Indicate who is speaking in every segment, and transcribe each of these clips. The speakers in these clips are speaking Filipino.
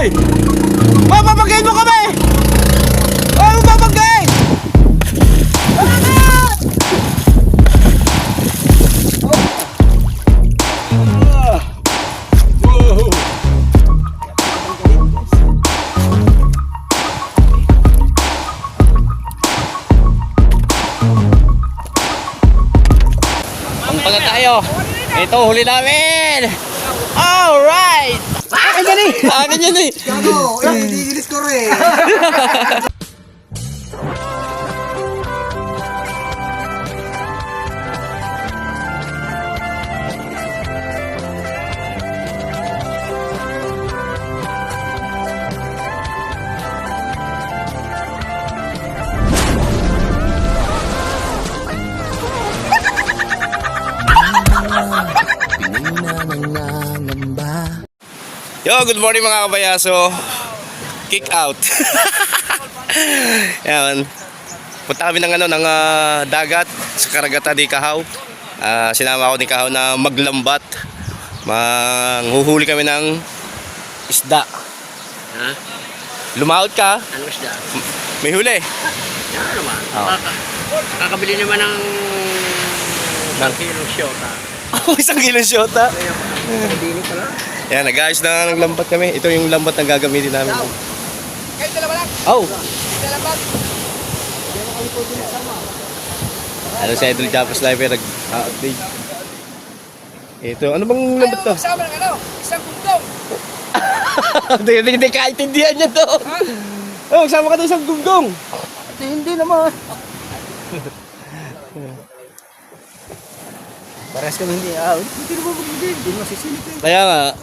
Speaker 1: Mapapagayin mo kami! Ay, mapapagayin! Ang pala tayo. Ito, huli namin. Alright! Akin yan eh! Akin yan eh!
Speaker 2: Gago! Hindi gilis ko rin!
Speaker 1: Yo, good morning mga kabayaso. Kick out. Yan. Punta kami ng dagat sa karagatan ni Kahaw. Sinama ako ni Kahaw na maglambat. Manghuhuli kami ng isda.
Speaker 3: Ha?
Speaker 1: Lumahot ka?
Speaker 3: Ano isda?
Speaker 1: May huli.
Speaker 3: Yan naman.
Speaker 1: Oh.
Speaker 3: Kakabili naman ng 1 kilong syota.
Speaker 1: Isang kilong syota.
Speaker 3: Hindi pala.
Speaker 1: Yan, nag-ayos na ng lambat kami. Ito yung lambat na gagamitin namin.
Speaker 2: Kahit dalawa lang!
Speaker 1: Oh!
Speaker 2: Dalabat!
Speaker 1: Ano si Idol Chapo Sniper nag-update. Ito, ano bang lambat to?
Speaker 2: Ayaw kasama ng isang gugtong!
Speaker 1: Hindi kaintindihan niya to. Oh, sama ka doon sa gunggong.
Speaker 2: Hindi naman! Parehas kami hindi hindi naman magbigay, hindi masisilip eh.
Speaker 1: Kaya nga.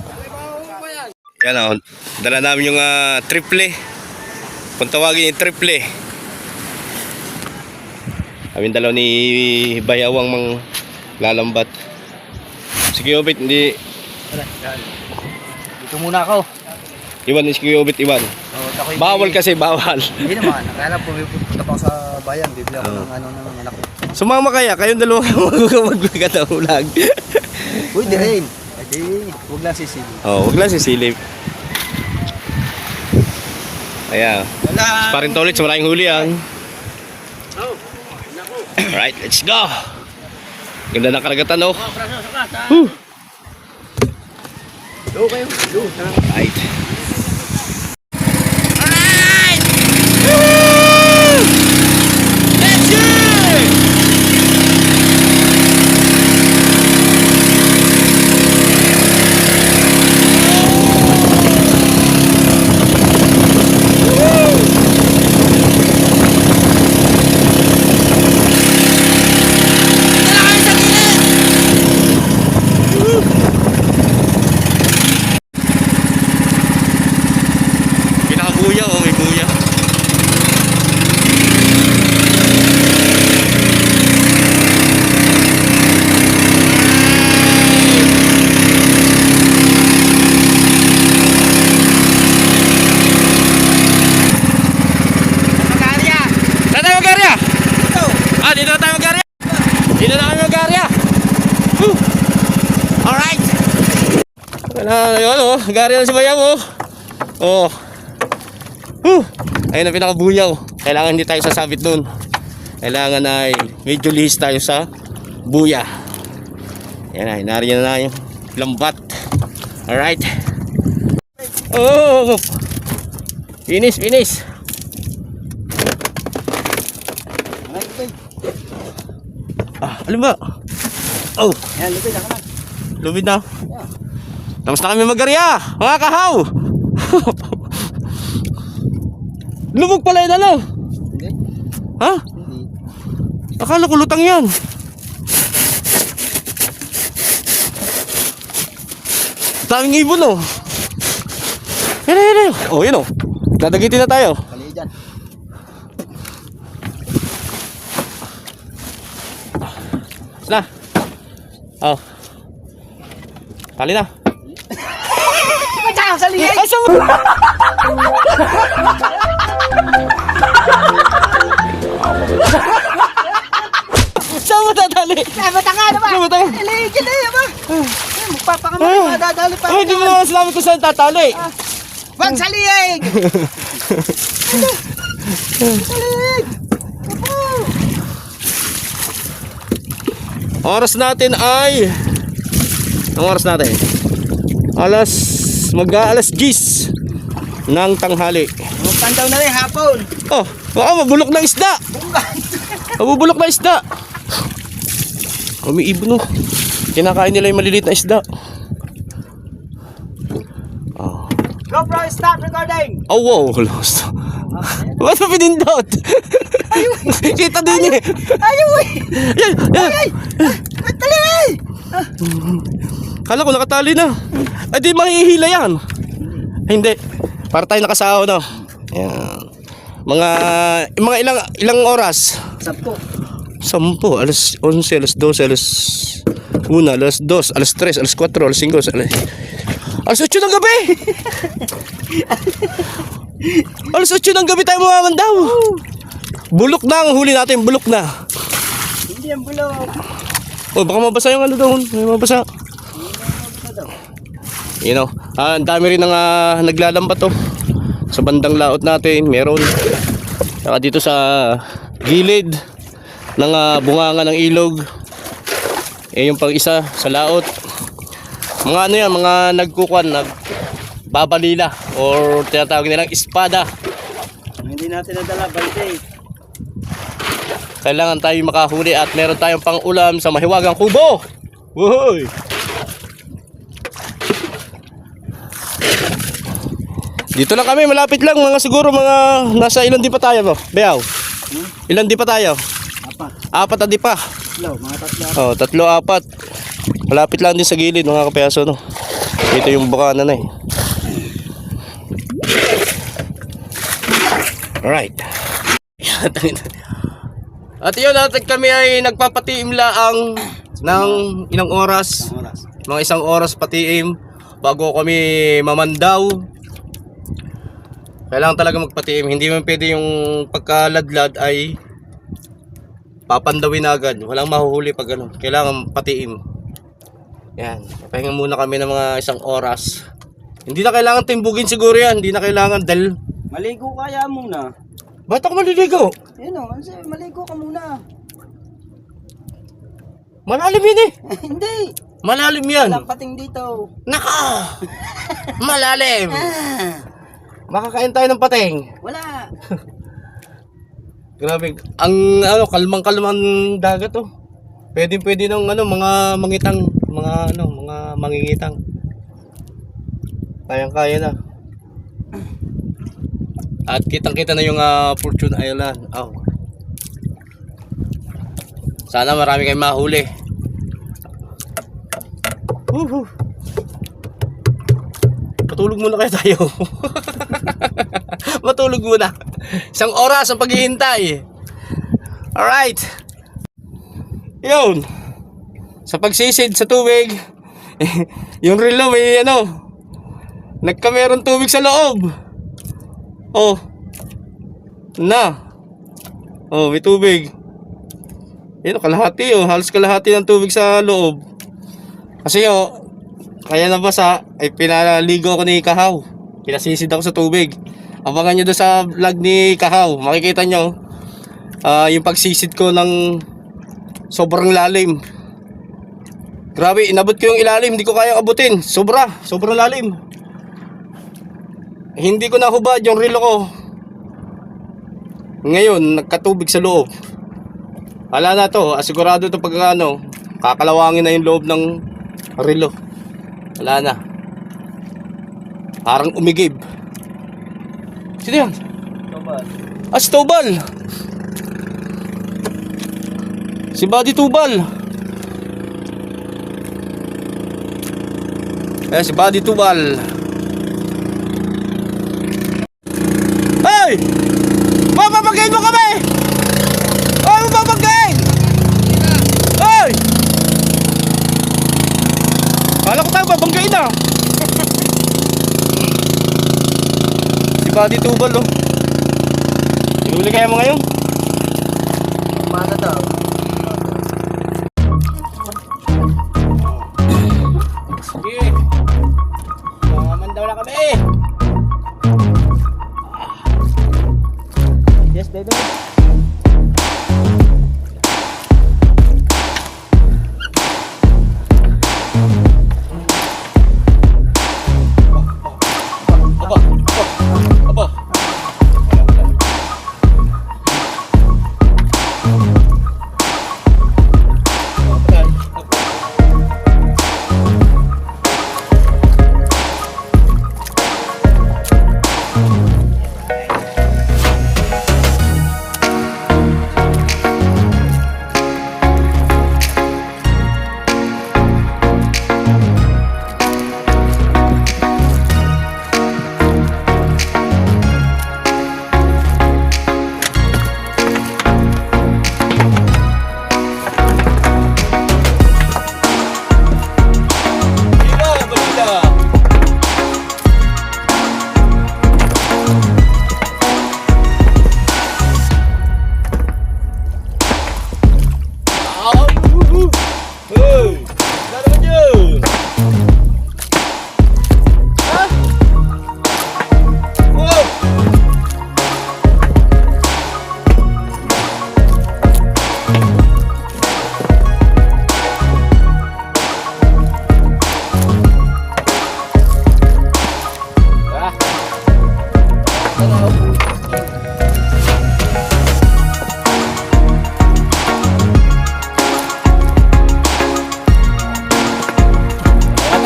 Speaker 1: Yan o, dala namin yung triple. Kung tawagin yung triple. Kami dalaw ni Bayawang mang lalambat. Sige Obit, hindi.
Speaker 2: Dito muna ako.
Speaker 1: Iwan, sige Obit, Iwan. Bawal kasi, bawal.
Speaker 2: Hindi naman, kaya lang pumunta pa ako sa bayan, bibili ako ng ng anak ko.
Speaker 1: Sumama kaya, kayong dalawa magbigat ang ulag.
Speaker 2: Uy, di rin. Hindi, huwag lang sisilip.
Speaker 1: Oh, wag lang sisilip. Ayan. Parin tolit, sa maraming huli yan. Alright, let's go. Ganda ng karagatan, oh.
Speaker 2: Go kayo. Go.
Speaker 1: Right. Buya, oh, may buya. Magarya! Saan tayo magarya? Dito! Dito na tayo magarya! Dito na kami magarya! Alright! Ayun, oh, magarya na si Bayang, oh. Oh. Ayun ang pinakabuyaw. Kailangan hindi tayo sasabit dun. Kailangan ay medyo lihis tayo sa buya. Yan ay, nariyan na yung lambat. Alright. Oh! Finish, finish. Alin ba? Oh!
Speaker 2: Yan, lupit ako na.
Speaker 1: Lubid na. Tapos na kami magarya. Mga kahaw! Lumog pala yun, ano?
Speaker 2: Hindi.
Speaker 1: Ha?
Speaker 2: Hindi.
Speaker 1: Akala ko lutang yan. Daming ibon, oh. Yan, yan, yan. Oh, yun, oh. Dadagitin na tayo.
Speaker 2: Kali dyan.
Speaker 1: Na. Oh. Tali na.
Speaker 2: Pagkakaw sa ligay!
Speaker 1: Ay, saan mo? Saan mo tatali?
Speaker 2: Matanga naman!
Speaker 1: Saan mo tatali?
Speaker 2: Gili, ba? Magpapakamay, madadali pa.
Speaker 1: Ay, hindi mo naman salamin kung saan tatali.
Speaker 3: Wag sa liig!
Speaker 1: Oras natin ay... Ang oras natin? Mag-aalas 10 ng tanghali.
Speaker 3: Pandaw na rin hapon.
Speaker 1: Oh, baka mabulok na isda. Mabubulok na isda. Umiibon, oh. Kinakain nila yung maliliit na isda. Oh.
Speaker 3: GoPro, stop recording!
Speaker 1: Oh, wow. Lost. Ba't mo pinindot? Kita din eh.
Speaker 3: Ayaw eh!
Speaker 1: Yan, yan.
Speaker 3: Matali eh!
Speaker 1: Kala ko nakatali na. Ay, di mahihila yan. Ay, hindi. Para tayo nakasahaw, no? Yan. Mga ilang oras? 10. Alas 11, alas 12, alas 1, alas 2, alas 3, alas 4, alas 5, alas 8 ng gabi! Alas 8 ng gabi tayo mamamandaw! Bulok na ang huli natin, bulok na.
Speaker 3: Hindi ang bulok.
Speaker 1: Oh, baka mabasa yung ano doon. May mabasa. You know, ang dami rin ng naglalambat to. Sa bandang laot natin, meron. Saka dito sa gilid ng bunganga ng ilog. Yung pang isa sa laot. Mga ano yan, mga nagbabalila or tinatawag nilang espada.
Speaker 3: Hindi natin nadala, bante.
Speaker 1: Kailangan tayo makahuli at meron tayong pang-ulam sa mahiwagang kubo. Woy! Dito lang kami, malapit lang, siguro nasa ilan di pa tayo, no? Beaw. Ilan di pa tayo? 4 na di pa.
Speaker 3: Mga 3.
Speaker 1: Oh, 3, 4. Malapit lang din sa gilid, mga kapeso, no? Ito yung bukana na eh. Alright. At yun, natin kami ay nagpapatiim laang ng ilang oras. Mga 1 oras patiim bago kami mamandaw. Kailangan talaga magpatiim. Hindi man pwede yung pagkaladlad ay papandawin agad. Walang mahuhuli pag ano. Kailangan patiim. Yan. Pahinga muna kami ng mga 1 oras. Hindi na kailangan timbugin siguro yan. Hindi na kailangan dahil...
Speaker 3: Maligo kaya muna.
Speaker 1: Ba't ako maliligo?
Speaker 3: Yan o, maligo ka muna.
Speaker 1: Malalim yan eh.
Speaker 3: Hindi.
Speaker 1: Malalim yan.
Speaker 3: Walang pating dito.
Speaker 1: Naka! Malalim. Makakain tayo ng pating.
Speaker 3: Wala.
Speaker 1: Grabe. Ang kalmang-kalmang dagat oh. Pwede ng mga mangitang, mga mangingitang. Kayang-kaya na. At kitang-kita na yung Fortune Island. Oh. Sana marami kayong mahuli. Woohoo. Matulog muna kayo tayo. Matulog muna. 1 oras ang paghihintay. Alright. Yun. Sa pagsisid sa tubig, yung relo may nagkameron tubig sa loob. Oh. Oh, may tubig. Yun, kalahati oh. Halos kalahati ng tubig sa loob. Kasi kaya nabasa, ay pinaligo ako ni Kahaw. Pinasisid ako sa tubig. Abangan nyo doon sa vlog ni Kahaw. Makikita nyo yung pagsisid ko ng sobrang lalim. Grabe, inabot ko yung ilalim. Hindi ko kaya abutin. Sobrang lalim. Hindi ko nahubad yung relo ko. Ngayon, nagkatubig sa loob. Wala na to. Asigurado to pag kakalawangin na yung loob ng relo. Wala na. Parang umigib. Sino yan? Si Tobal. Si Buddy Tubal. Si Buddy Tubal. Hey! Mapapagayin mo kami! Oh, mapapagayin! Hey! Kala ko tayo babanggain na. Si Buddy Tubal oh. Inuli kaya mo ngayon?
Speaker 3: Mana daw.
Speaker 1: Sige. Mamandaw na kami.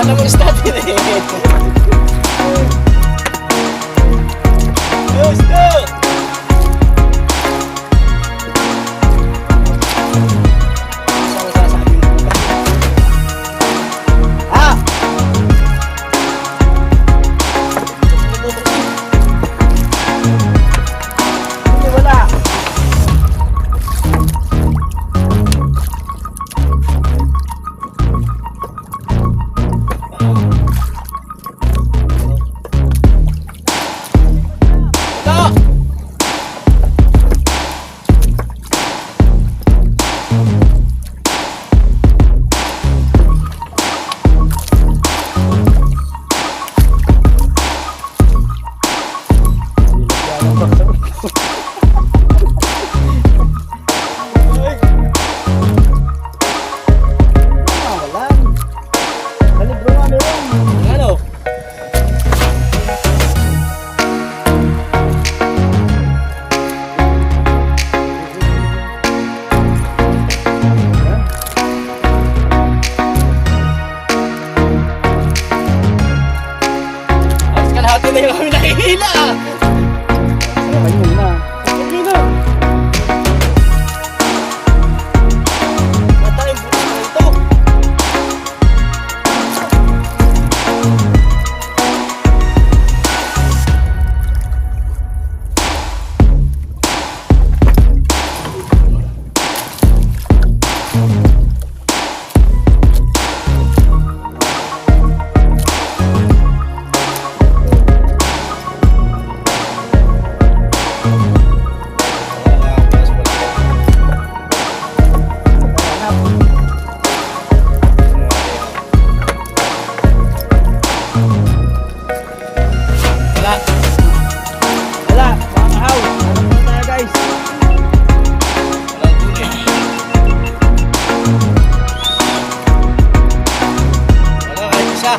Speaker 1: naman natin eh. Gusto!
Speaker 3: Ah! Hindi, wala.
Speaker 1: Ito!
Speaker 3: Wala. Kalibro nga meron.
Speaker 1: Ano? Alas kalahati na yung kami nakihila ah.
Speaker 3: Okay muna.
Speaker 1: Hindi na. Matay yung bukas na ito. Wala.
Speaker 3: Wala. Mga kahaw. Hanap na tayo guys.
Speaker 1: Walang huli. Wala kahit isa.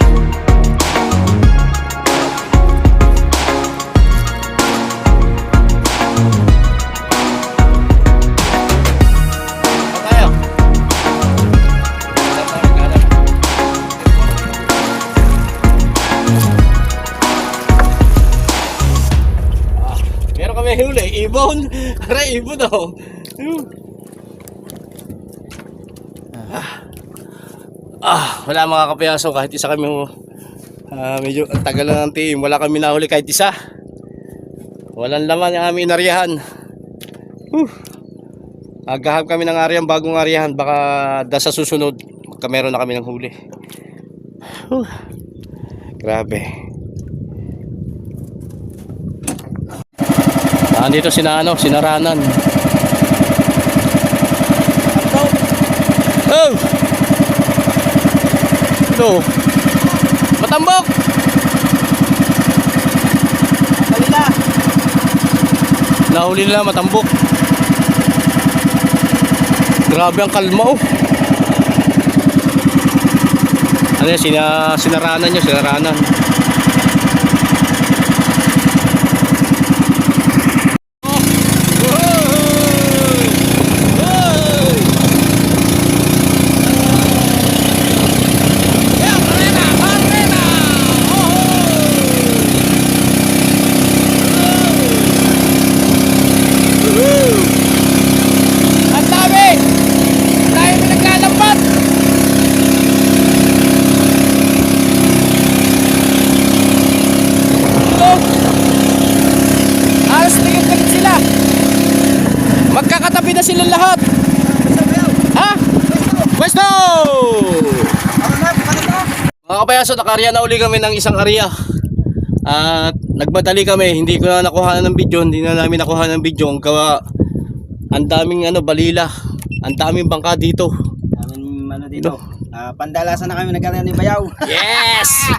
Speaker 1: Saan tayo? Wala tayo maghanap. Meron kami huli, ibon. Aray, ibon daw. Wala mga kapayaso, kahit isa kami medyo ang tagal na ng team. Wala kami nahuli kahit isa. Walang laman yung aming inaryahan. Agahap kami ng aryan, bagong aryahan. Baka sa susunod, meron na kami ng huli. Grabe. Dito sinaranan. Oh! Ito. Matambok!
Speaker 3: Kalila.
Speaker 1: Nahuli nila matambok. Grabe ang kalma oh. Ano yan, sinaranan nyo, sinaranan. Ang dami! Tayo may naglalambat! Ito! Alas tingin-tingin sila! Magkakatabi na sila lahat! Ha? Pwesto! Mga kapayaso, nakarya na uli kami ng isang area. At nagmadali kami, hindi ko na nakuha ng video, hindi na namin nakuha ng video. Ang gawa, ang daming balila, ang daming bangka dito.
Speaker 3: Daming dito. Pandalasan na kami nagkaroon ni Bayaw.
Speaker 1: Yes!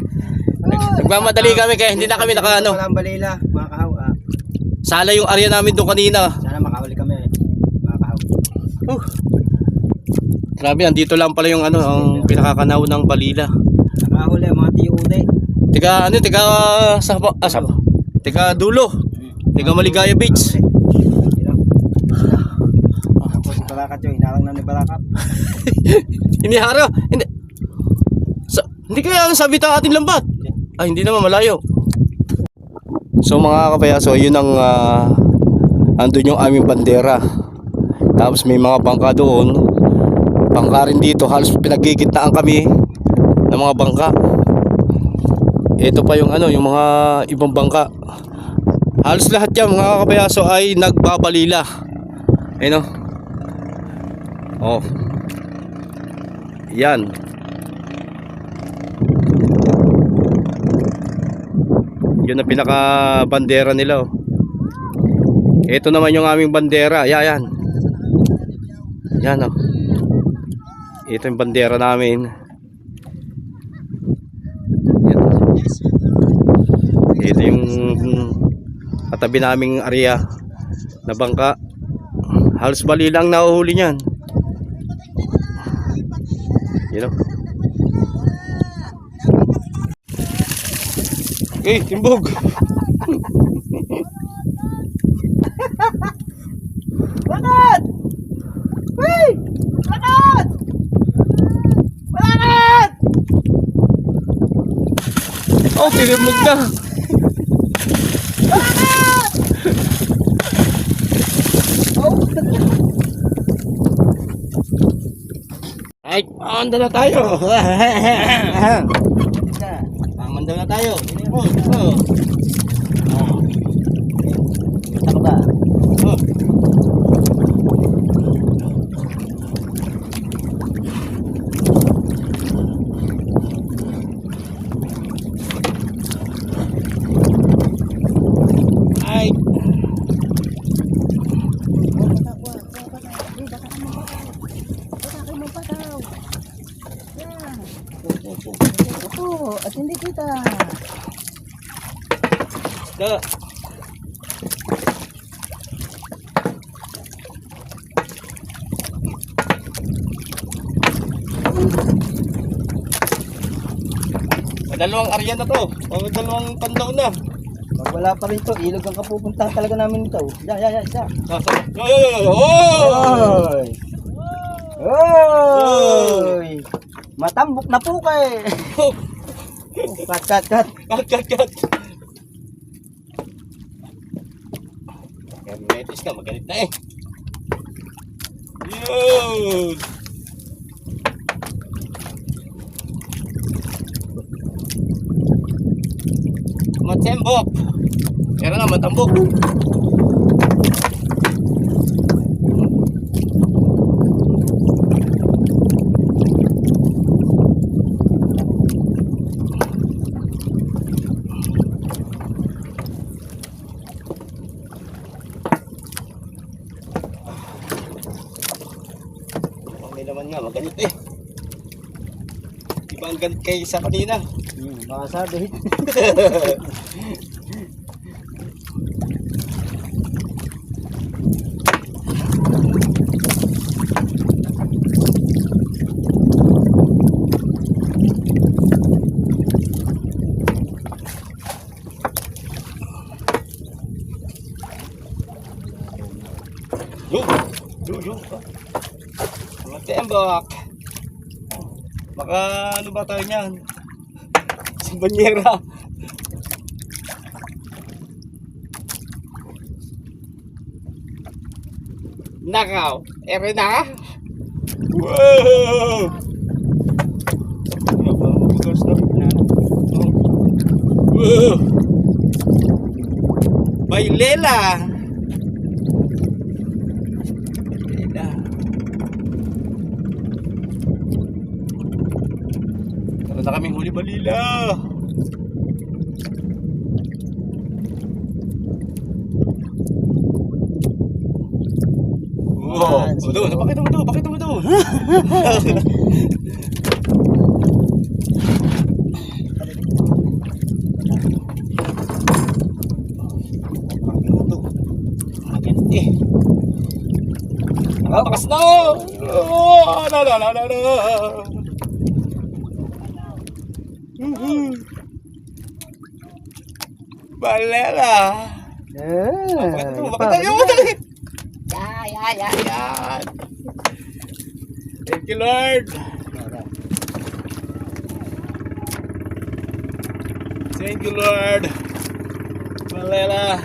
Speaker 1: Nagmamadali kami kaya hindi na kami
Speaker 3: Walang balila, mga kahaw.
Speaker 1: Sala yung area namin doon kanina.
Speaker 3: Sana makahuli kami, mga kahaw.
Speaker 1: Grabe, andito lang pala yung ang pinakakanaw ng balila.
Speaker 3: Nakahuli ang mga tiyude.
Speaker 1: Tiga dulo. Tiga Maligaya Beach.
Speaker 3: Tapos si Barakat yung hinarang na ni Barakat.
Speaker 1: Inihara. Hindi. Hindi kaya sabit ang ating lambat. Ay, hindi naman malayo. So mga kapayaso, yun ang andun yung aming bandera. Tapos may mga bangka doon. Bangka rin dito. Halos pinagkikitnaan kami ng mga bangka. Ito pa yung yung mga ibang bangka. Halos lahat yan mga kapayaso ay nagbabalila. Ayun oh. Oh. Yan. Yun ang pinaka bandera nila oh. Ito naman yung aming bandera. Yan. Yan oh. Ito yung bandera namin. Yan. Ito yung katabi naming area na bangka. Halos bali lang nahuhuli niyan. You know? Okay, timbog.
Speaker 3: Lakad! Hey! Lakad! Lakad!
Speaker 1: Oh, tinimog na. Ay, anda na tayo. Amanda na tayo. Oh.
Speaker 3: Kita ka ba?
Speaker 1: Oh. Ay.
Speaker 3: Oo, at hindi kita.
Speaker 1: Da. Dalawang area na to. Dalawang pandaw na.
Speaker 3: Pag wala pa rin to, ilog ang kapupuntahan talaga namin ito. Yan.
Speaker 1: Oh!
Speaker 3: Oy! Oy! Matambok na po kay. Cut.
Speaker 1: Cut. Hermetis ka, magalit na eh. Yun! Matembok! Kaya na, matambok. May naman nga, magalit eh. Iba ang galit kayo sa kanina.
Speaker 3: Baka sabi.
Speaker 1: Yun. Matembok. Baka ano ba tayo niyan? Sa banyera. Nakaw. Ere na. Wow! Wow! Bailela. Meron na kaming huli balila. Wow! Doon, pakita mo doon. Maganda. Nakatakas na! Oh! La. Balela. Bakit tayo ulit? Yan. Thank you, Lord. Thank you, Lord. Malela.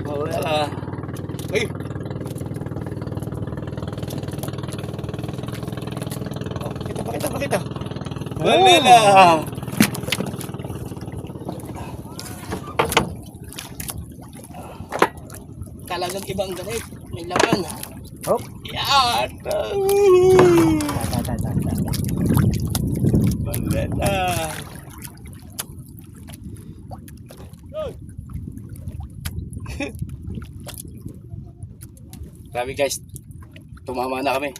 Speaker 1: Malela. Ay! Oh, pakita. Malela. Talagang ibang ganit. May laman.
Speaker 3: Hop.
Speaker 1: Yan! Malela. Grabe guys, tumama na kami.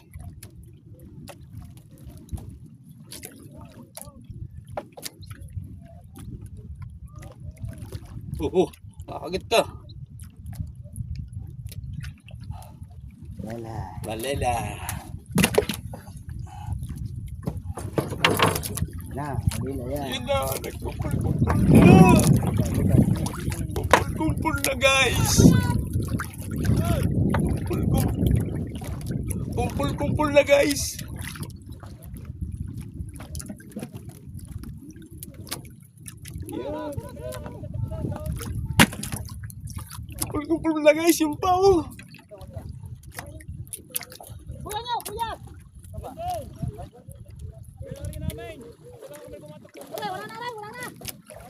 Speaker 1: Nakakagit ka.
Speaker 3: Wala.
Speaker 1: Malela.
Speaker 3: Na, malila yan.
Speaker 1: Yun na, nagkumpul-kumpul na. Kumpul-kumpul na guys. Kumpul-kumpul na guys. Kumpul-kumpul na guys yung pao.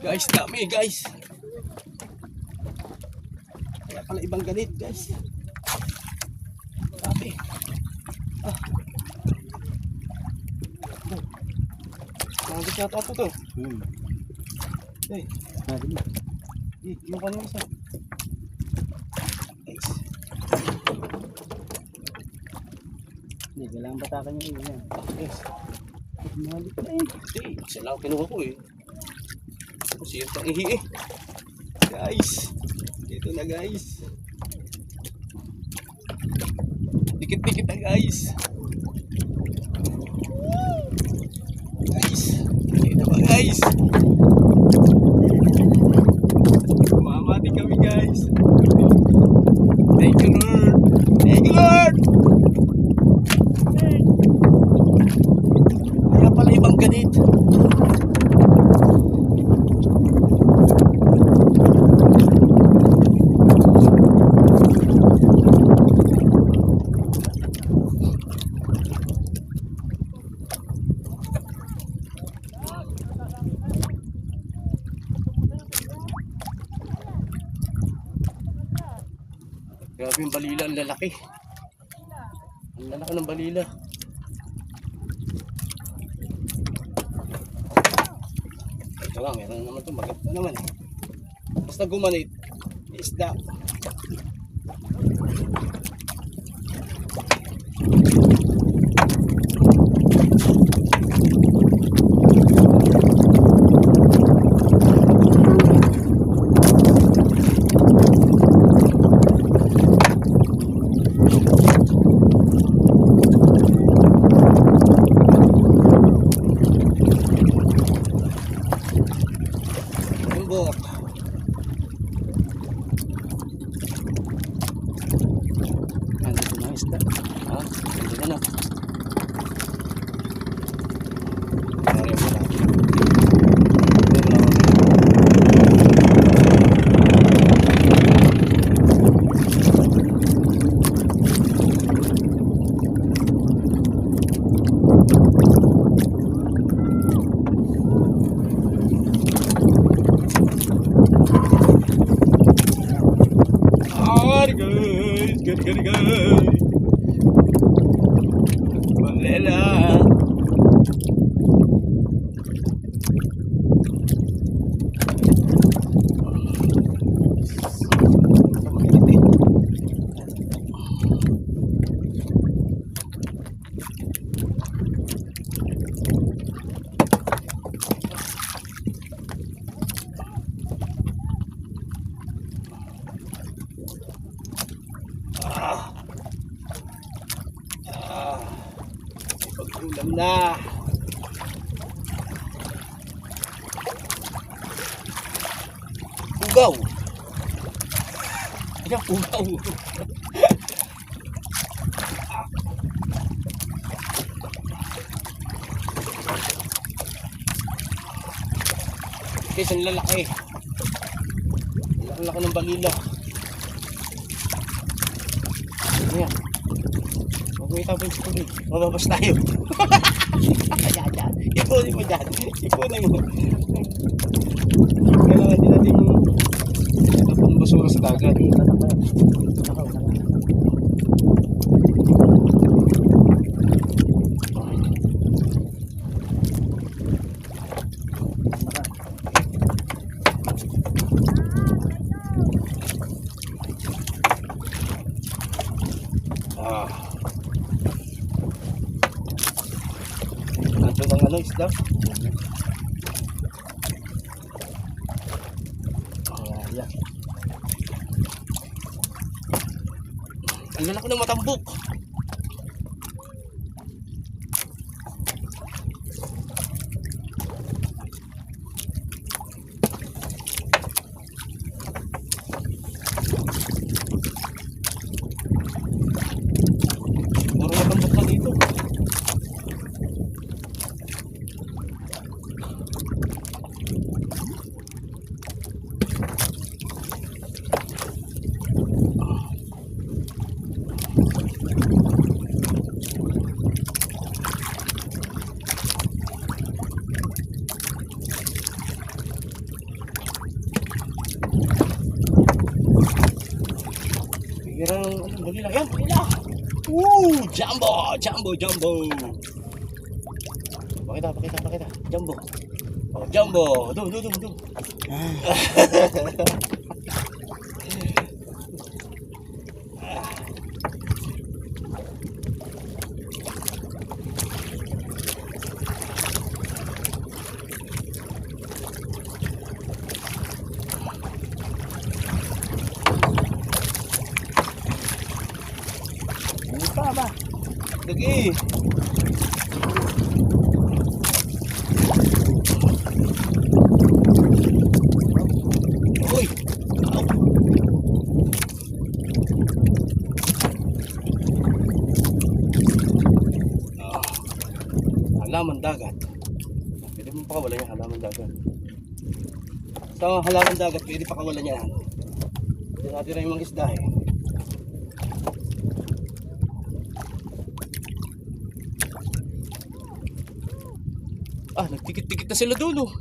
Speaker 1: Guys, dami guys. Kaya pala ibang ganit guys. Dami. Nagit yata ito to. Hey,
Speaker 3: Sabi mo.
Speaker 1: yung kanina isa. Guys.
Speaker 3: Hindi, kailangan batakan yung iyo yan.
Speaker 1: Guys.
Speaker 3: Malik na eh.
Speaker 1: Hey, isa lang kinuha ko eh. Kasi yung tangihi eh. Guys. Dito na guys. Dikit-dikit na guys. Guys. Dito ba guys? Mamati kami guys. Thank you Lord. Thank you Lord. Kaya pala ibang ganit. Grabe yung balila, ang lalaki. Ang lalaki ng balila. Ito lang, meron naman ito. Maganda naman eh. Basta gumanit, isda. Bumbok. Nandito na isda. Ha? Nandito na. Kaya mo lang. Guys. Malela. Pag-ulam na. Pugaw. Ayan, pugaw. guys, ang lalaki. Ang laki ng balila. Ayan. Huwag mo itapon sa tubig. Mababas tayo. Ayan, ayan. Ipunin mo dyan. Ipunin mo. Kailangan din natin itapon basura sa dagat. Ito ng ano, isda. Ayan. Ang lalaki ng matambok. Puro matambok na dito. Balila, yan, balila. Jumbo, jumbo, jumbo. Pakita. Jumbo. Oh, jumbo. Doon. Ba? Lagi. Uy. Halaman dagat. Pwede mo pakawalan yung halaman dagat. Sa halaman dagat, pwede pakawalan yan. Hindi natin na yung mga isda eh. Nagtikit-tikit na sila doon, oh.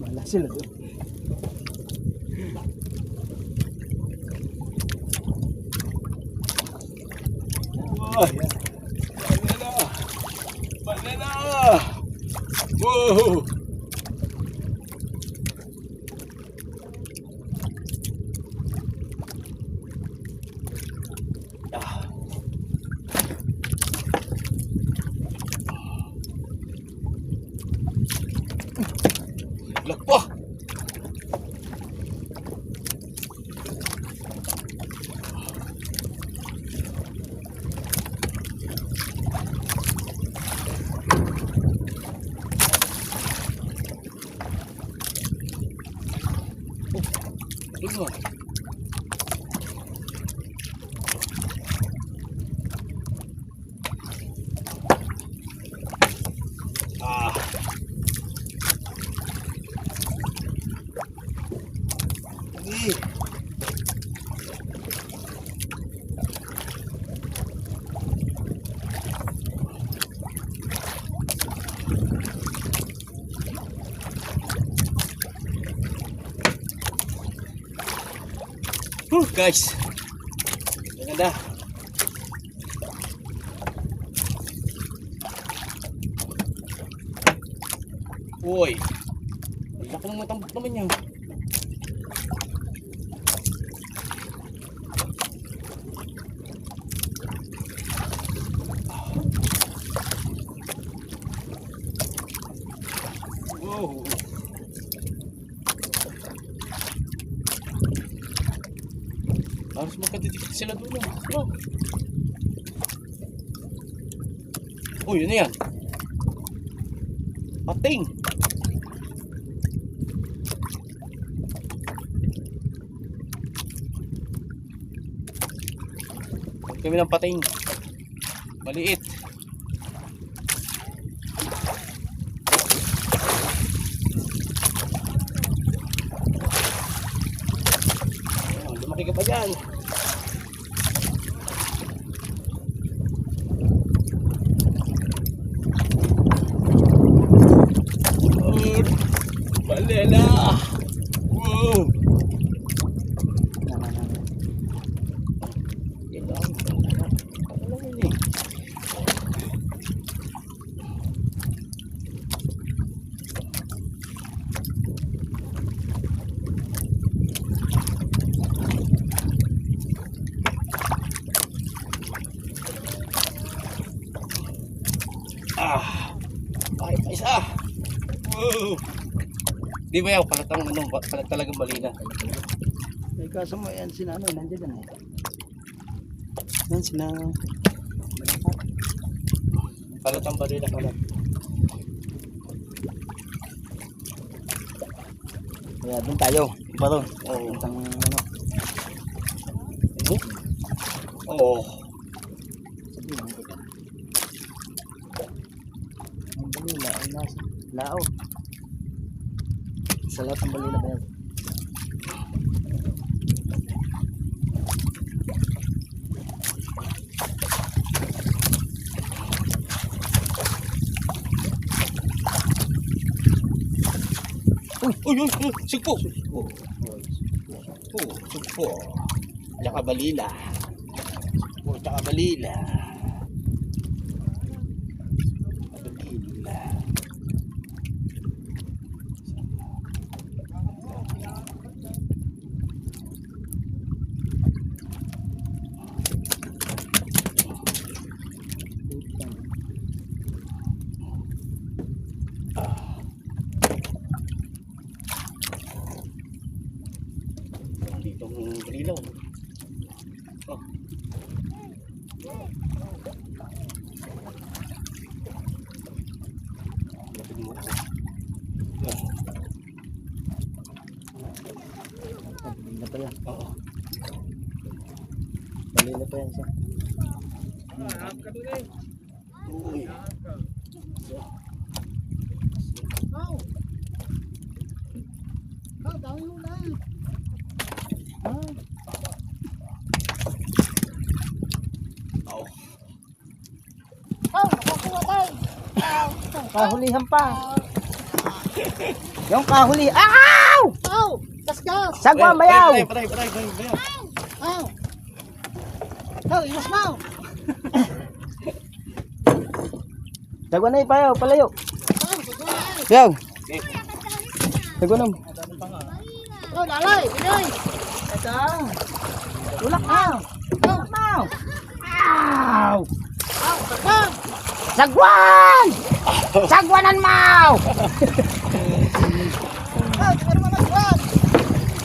Speaker 3: Wala sila doon.
Speaker 1: Banana! Wow! Lakpa! Oh, guys, maganda. Uy, ang laki ng matambok naman yan. Wow. Harus magkadidikit sila doon. No? Oh, yun na yan. Pating. Kami ng pating. Maliit. Ay, isa. Di ba yan? Palat talagang balina.
Speaker 3: May kaso mo yan sina ano, nandiyan yan. Yan sina...
Speaker 1: Palat ang balina, palat.
Speaker 3: Kaya doon tayo. Pa doon.
Speaker 1: Oo.
Speaker 3: Itang ano.
Speaker 1: Oo.
Speaker 3: Ang balila ay nasa lao. Sa lahat ng balila ba yan?
Speaker 1: Uy, sugpo. Sugpo. Tsaka balila. Tsaka balila. Balila. Dito ang balilaw. Oh. Lapit mo.
Speaker 3: Balila pa yan.
Speaker 1: Oo.
Speaker 3: Balila pa yan siya.
Speaker 1: Uy. Oh.
Speaker 3: Kahulihan pa. Yung kahuli. Ow! Sagwa bayaw.
Speaker 1: Patay.
Speaker 3: Sagwa na ipayaw, palayo. Yaw. Sagwa na. Ito. Tulak na. Tulak na. Ow! Sagwan! Sagwanan mo!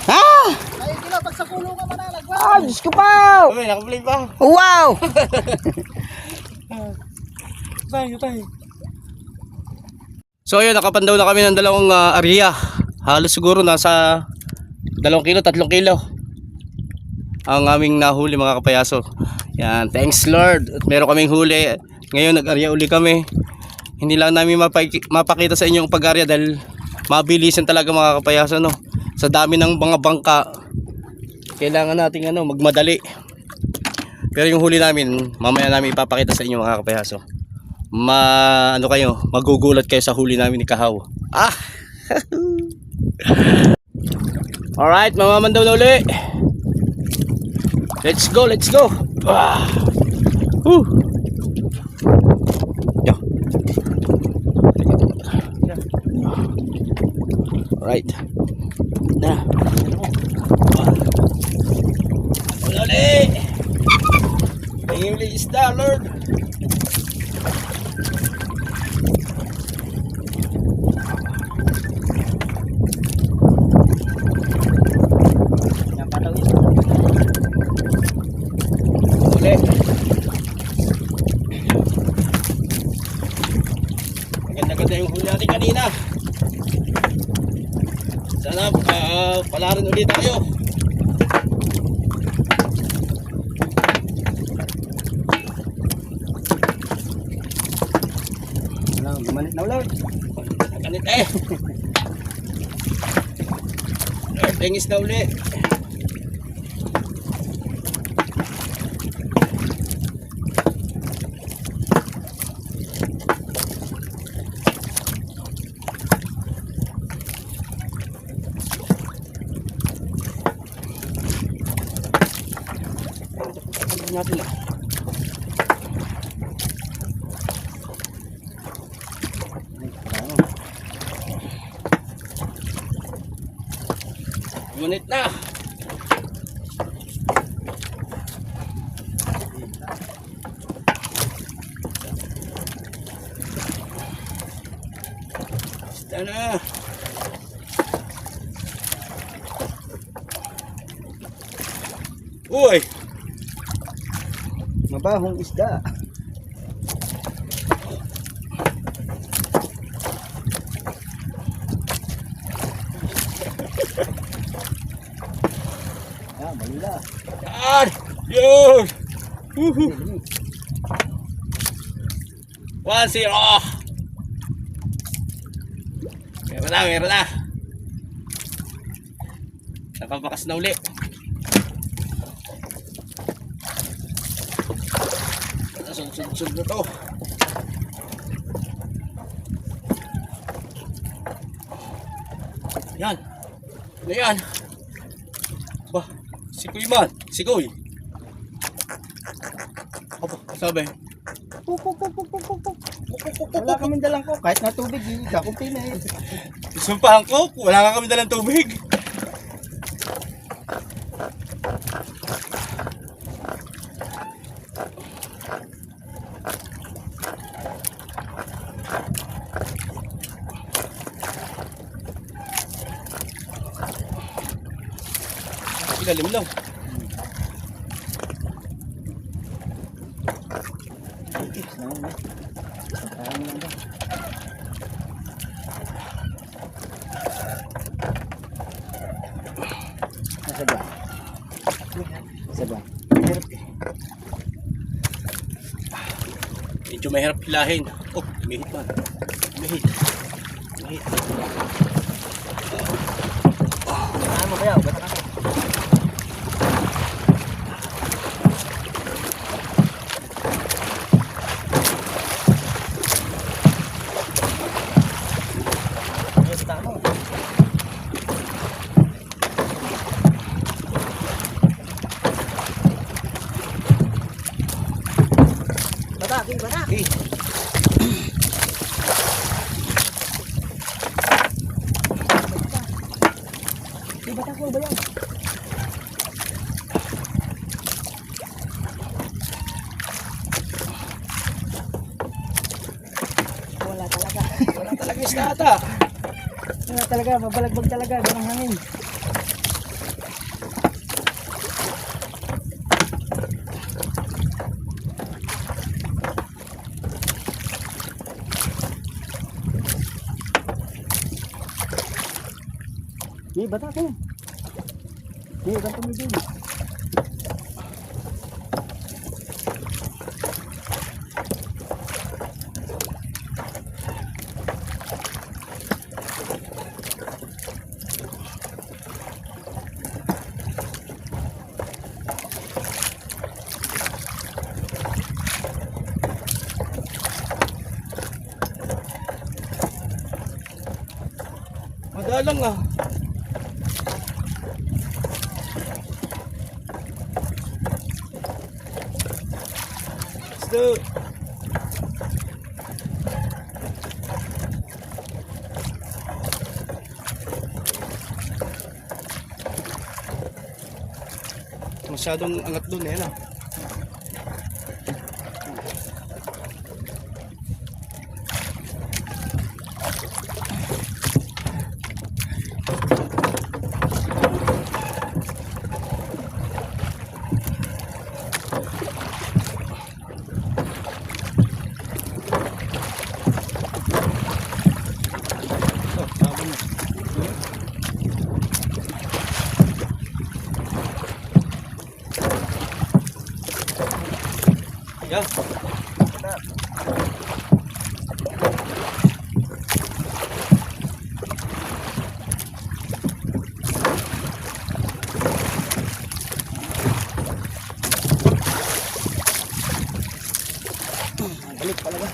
Speaker 3: Ha? Ah, Diyos ko pa!
Speaker 1: Uy, nakaplay pa.
Speaker 3: Wow!
Speaker 1: So ayun, nakapandaw na kami ng dalawang area. Halos siguro nasa 2 kilo, 3 kilo ang aming nahuli mga kapayaso. Yan, thanks Lord. At meron kaming huli. Ngayon nag-area uli kami. Hindi lang namin mapakita sa inyo ang pag-area dahil mabilisan talaga mga kapayaso, no. Sa dami ng mga bangka, kailangan nating magmadali. Pero yung huli namin, mamaya namin ipapakita sa inyo mga kapayaso. Magugulat kayo sa huli namin ni Kahaw. Ah! Alright, mamamandaw na uli. Let's go. Ah! Woo! Yo. Alright. Na. Wala uli. May uli isda, Lord. Maganda yung huli natin kanina. Sana pala rin ulit tayo.
Speaker 3: Gumanit na ulit.
Speaker 1: Ganit eh. Tingis na ulit. Natin ah. Ngunit na. Yan na. Uy!
Speaker 3: Mabahong isda. Ah, malila.
Speaker 1: Yan! Yun! Woohoo! 1-0! Meron na! Napabakas na uli. Sug na to. Yan. Ano yan? Ba, sikoy man. Sikoy. Aba, sabi.
Speaker 3: Wala kaming dalang ko. Kahit na tubig, kakunti na eh.
Speaker 1: Isumpahan ko, wala ka kami dalang tubig. Ilalim lang.
Speaker 3: Sabah.
Speaker 1: Medyo mahirap hilahin. Oh, mahit man. Mahit.
Speaker 3: Ano kaya? Bata ka.
Speaker 1: Bataki.
Speaker 3: Bataki ba yan? Wala talaga isda ata. Wala talaga, mabalagbag talaga, ganang hangin. Di, bata ko. Di, ganito mo din.
Speaker 1: Madalang ah. Gusto. Masyadong angat doon eh na. Yan. Balik talaga.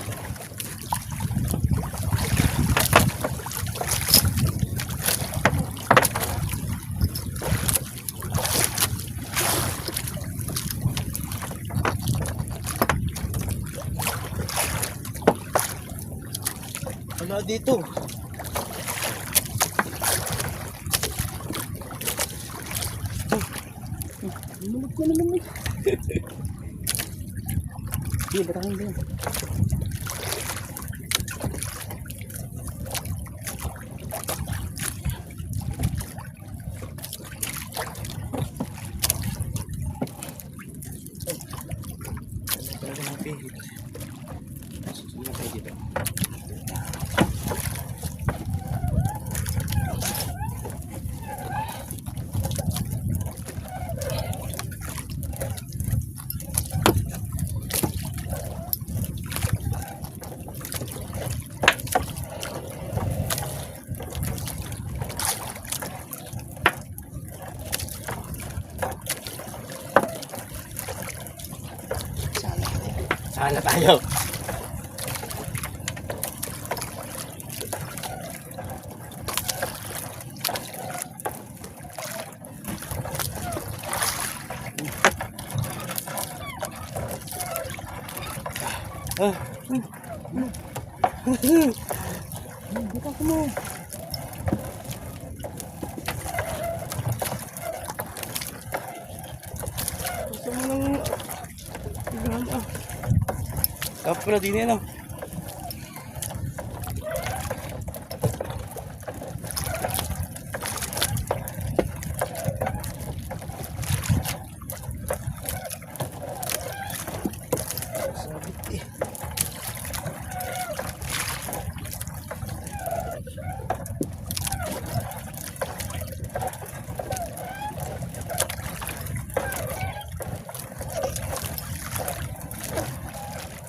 Speaker 1: Ano dito?
Speaker 3: Lumulog ko naman eh. Di, batakin din.
Speaker 1: Okay. Susunod na tayo dito. Sana tayo.
Speaker 3: Buka mo.
Speaker 1: Gusto mo nang tignan ah. Dapat pala din yan ah.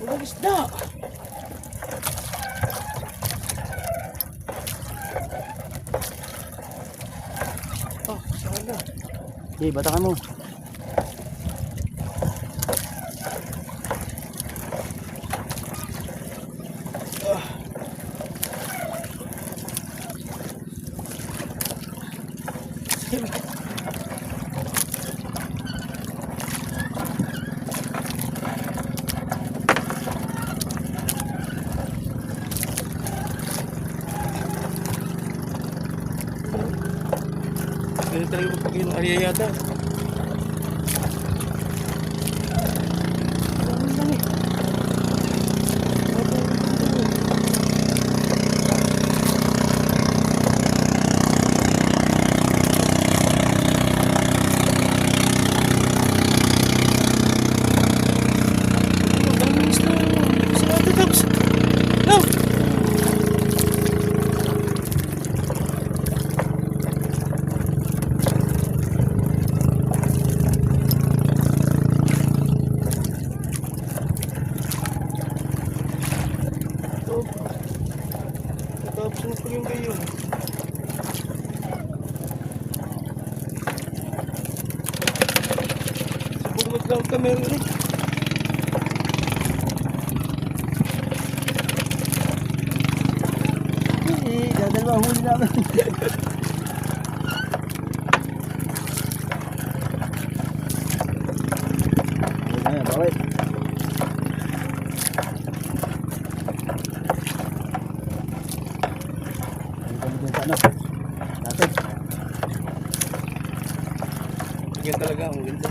Speaker 1: Walang isda. Oh, sana.
Speaker 3: Okay, batakan mo.
Speaker 1: Ganun talaga magpagay ng area yata. Tapos na pa yung kayo. Bumag lang ang camera rin.
Speaker 3: Dadalawang huli namin. Ayan, bawal.
Speaker 1: Ganyan talaga ang ganda.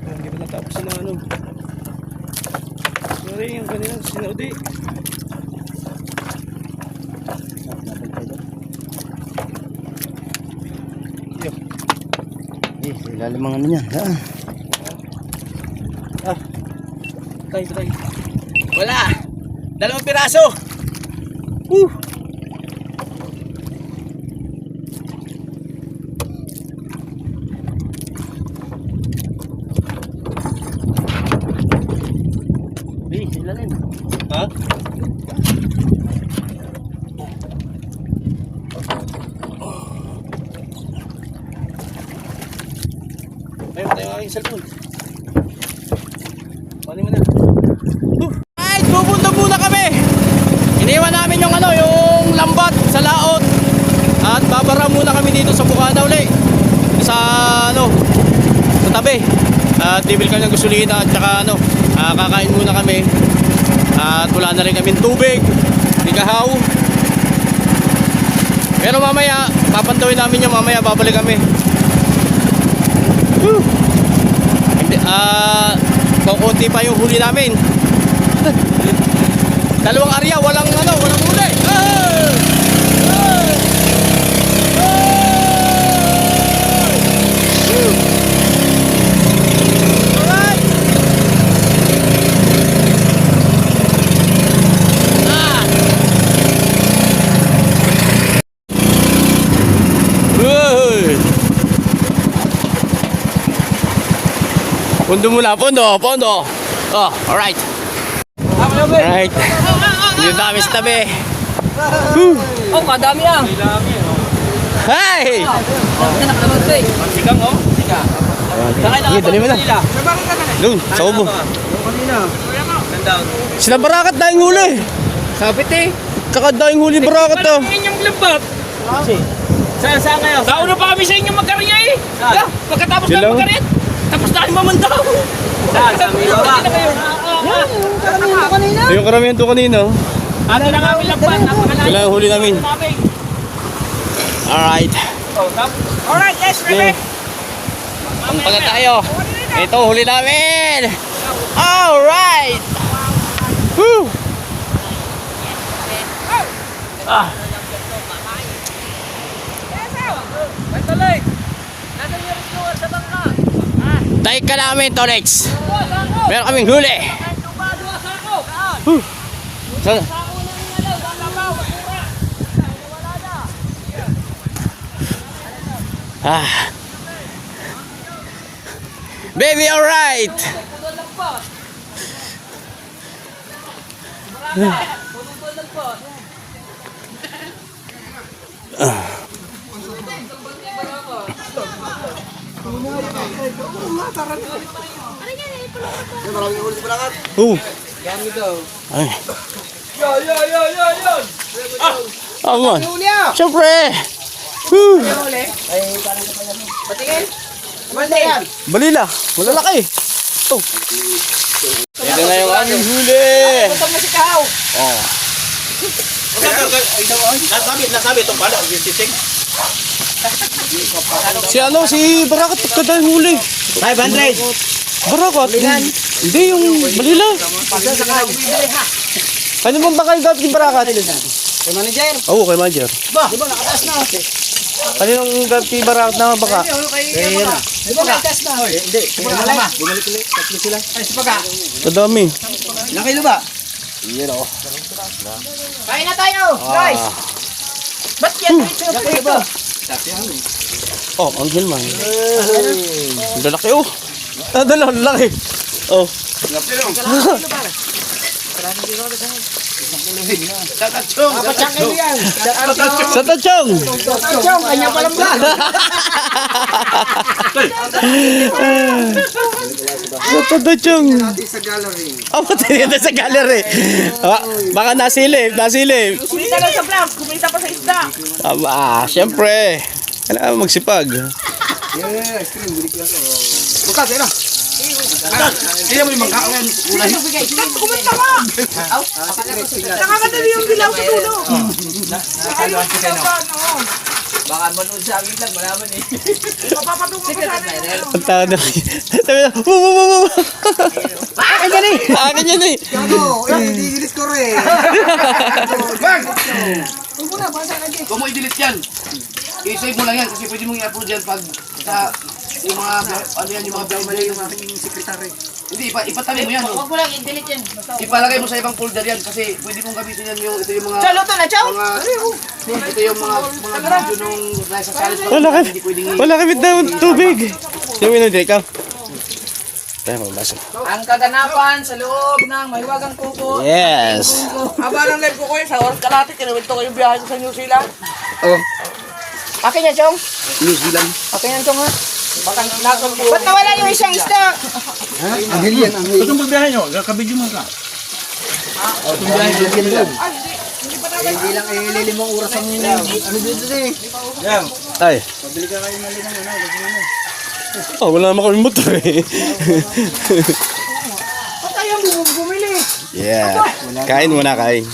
Speaker 1: Hindi pa natapos na ano. Sorry, yung kanina sinodi. Yo.
Speaker 3: Ilalim ang ano niya.
Speaker 1: Tayo. Wala! 2 piraso! Woo!
Speaker 3: Ilalim.
Speaker 1: Ha? Ayun tayo ang aking cellphone. Paano mo na? Right, pupunta muna kami. Iniwan namin yung yung lambat sa laot. At babara muna kami dito sa Bukana uli. Sa sa tabi. At bibili kami ng gasolina at saka kakain muna kami. At wala na rin kami tubig, ikahaw. Pero mamaya, papantawin namin yung mamaya, babalik kami. Hindi, kukunti pa yung huli namin. 2 area, walang huli. Alright! Pondo muna, pondo. Oh, alright. Alright. Yung dami sa tabi.
Speaker 3: Oh, kadami ah.
Speaker 1: Hey!
Speaker 3: Sigang oh. Sigang.
Speaker 1: Sige, dali mo na. Doon, sa ubo. Sila Barakat daing huli.
Speaker 3: Sabit eh.
Speaker 1: Tsaka daing huli Barakat to.
Speaker 3: Inyong lambat. Saan ngayon? Sauna pa kami sa inyong magkarya eh. Pagkatapos
Speaker 1: Sila?
Speaker 3: ng magkarya, tapos na kayo mamandaw. Saan? Sa Milo ba?
Speaker 1: Yung karamihan to kanina.
Speaker 3: Ano na kami lambat?
Speaker 1: Sila ang huli namin. Alright.
Speaker 3: Alright, yes,
Speaker 1: Okay. Pampagat tayo. Ito, huli namin. Alright. Woo. Tayo ka namin, Tonex. Meron kaming huli. Sana. Baby, alright. Ay. Aman. Siyempre. Balila. Malalaki. Oh. Ito na yung aming huli. Oh. Si ano, si Barakat pagkadahing huli.
Speaker 2: 500.
Speaker 1: Barakat? Hindi, yung balila. Ano bang baka yung gamit ni Barakat?
Speaker 2: Kay manager.
Speaker 1: Oo, kay Manager.
Speaker 2: Di ba nakataas na?
Speaker 1: Ano yung gamit ni Barakat na baka?
Speaker 2: Di ba nakataas na? Hindi. Bumalik ulit. Tatlo sila. Ay, si Pagka.
Speaker 1: Kadami.
Speaker 2: Ilang kilo ba?
Speaker 1: Yan o.
Speaker 3: Kain na tayo, guys. Ba't yan?
Speaker 2: Ilang kilo ba?
Speaker 1: Oh, ang hilman. Ang lalaki oh. Ang laki. Oh. Sa Tachong.
Speaker 3: Chong, kanya pa lang ba?
Speaker 1: Sa Tachong.
Speaker 2: Sa gallery.
Speaker 1: Oh, tinita sa gallery. Baka nasilip.
Speaker 3: Kumita lang sa vlog, kumita pa sa isda.
Speaker 1: Siyempre. Kailangan magsipag.
Speaker 2: Yes, cream. Bili ko ako. Bukas, ayun na. Kaya mo yung magkakaroon. Ulay.
Speaker 3: Kumanta ka! Nakakadali yung bilaw sa dulo.
Speaker 4: Baka manood sa amin lang, malaman eh.
Speaker 3: Papapatungo ko sa amin.
Speaker 1: Ang tawag na. Sabi na, akin yan eh. Akin yan eh.
Speaker 2: Ano? I-delete ko rin. Bang!
Speaker 4: Kung mo i-delete yan, i-save mo lang yan kasi pwede mong i-upload yan pag sa yung mga, ano yan, yung mga
Speaker 2: Mali yung aking sekretary.
Speaker 4: hindi, ipatabi mo yan.
Speaker 3: Huwag mo lang i-delete yan.
Speaker 4: Ipalagay mo sa ibang folder yan kasi pwede mong gamitin yan yung, ito yung mga,
Speaker 3: Chalo to na, Chong!
Speaker 4: ito yung mga video nung nasa salit pa.
Speaker 1: Wala
Speaker 4: Hindi pwedeng
Speaker 1: Wala kami daw tubig. Yung minunod ikaw. Tayo magbaso.
Speaker 3: Ang kaganapan sa loob ng mahiwagang kuko.
Speaker 1: Yes.
Speaker 3: Aba ng live ko ko sa oras kalahati, kinuwento ko yung biyahe ko sa New Zealand.
Speaker 2: Oh,
Speaker 3: Akin yan, Chong.
Speaker 2: New Zealand.
Speaker 3: Akin yan, Chong ha. Ba't nawala yung isang isda?
Speaker 2: Anghel yan, anghel.
Speaker 4: Itong pagbiyahe nyo, kakabidyo mo ka.
Speaker 2: Itong biyahe ko yan lang. Hindi lang lilimang oras ang ano dito eh.
Speaker 4: Yan.
Speaker 1: Ay.
Speaker 2: Pabili ka kayo mali ng ano.
Speaker 1: Oh, wala naman kami motor eh.
Speaker 3: Ba't tayo bumili?
Speaker 1: Yeah. Kain muna, kain.